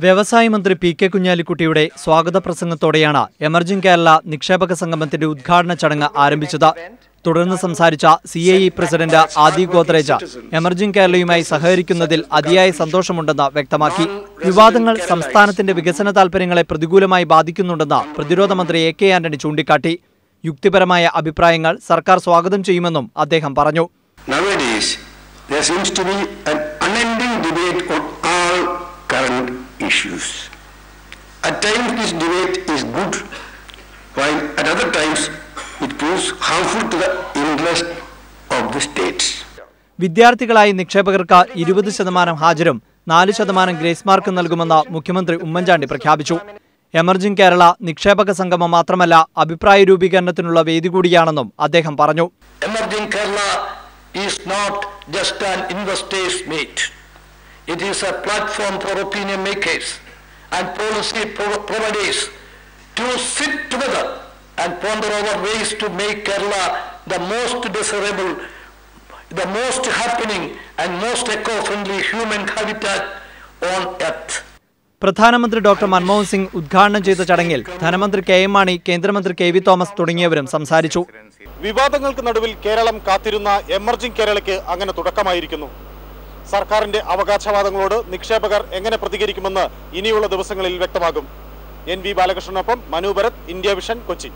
വ്യവസായ മന്ത്രി P K കുഞ്ഞാലിക്കുട്ടിയുടെ സ്വാഗത പ്രസംഗത്തോടെയാണ് എമർജിംഗ് കേരള നിക്ഷേപക സംഗമത്തിന്റെ ഉദ്ഘാടന ചടങ്ങ് ആരംഭിച്ചത്. തുടർന്ന് സംസാരിച്ച CAE പ്രസിഡന്റ് ആദി ഗോദ്രേജ എമർജിംഗ് കേരളയുമായി സഹകരിക്കുന്നതിൽ അതിയായ സന്തോഷമുണ്ടെന്ന് വ്യക്തമാക്കി. വിവാദങ്ങൾ സംസ്ഥാനത്തിന്റെ വികസന താൽപര്യങ്ങളെ പ്രതികൂലമായി ബാധിക്കുന്നുണ്ടെന്ന് പ്രതിരോധ മന്ത്രി AK ആന്റണി ചൂണ്ടിക്കാട്ടി. യുക്തിപരമായ അഭിപ്രായങ്ങൾ സർക്കാർ സ്വാഗതം ചെയ്യുമെന്നും അദ്ദേഹം പറഞ്ഞു. There seems to be an unending debate on all current issues. At times this debate is good, while at other times it proves harmful to the interest of the states. വിദ്യാർത്ഥികളായി നിക്ഷേപകർക്ക് 20% ഹാജരും 4% grace mark നൽകുമെന്ന് മുഖ്യമന്ത്രി ഉമ്മൻചാണ്ടി പ്രഖ്യാപിച്ചു. Emerging Kerala നിക്ഷേപക സംഗമം മാത്രമല്ല, അഭിപ്രായ രൂപീകരണത്തിനുള്ള വേദി കൂടിയാണെന്നും അദ്ദേഹം പറഞ്ഞു. Emerging Kerala is not just an investors meet. It is a platform for opinion makers and policy providers to sit together and ponder over ways to make Kerala the most desirable, the most happening and most eco-friendly human habitat on earth. പ്രധാനമന്ത്രി doctor Manmohan Singh ഉദ്ഘാടനം ചെയ്ത ചടങ്ങിൽ ധനമന്ത്രി KM Mani, കേന്ദ്രമന്ത്രി KV Thomas തുടങ്ങിയവരും സംസാരിച്ചു. വിവാദങ്ങൾക്ക് നടുവിൽ കേരളം കാത്തിരുന്ന എമർജിംഗ് കേരളയ്ക്ക് അങ്ങനെ തുടക്കമായിരിക്കുന്നു. സർക്കാരിന്റെ അവകാശവാദങ്ങളോട് നിക്ഷേപകർ എങ്ങനെ പ്രതികരിക്കുമെന്ന് ഇനിയുള്ള ദിവസങ്ങളിൽ വ്യക്തമാകും. NV ബാലകൃഷ്ണനൊപ്പം മനു ഭരത്, ഇന്ത്യ വിഷൻ, കൊച്ചി.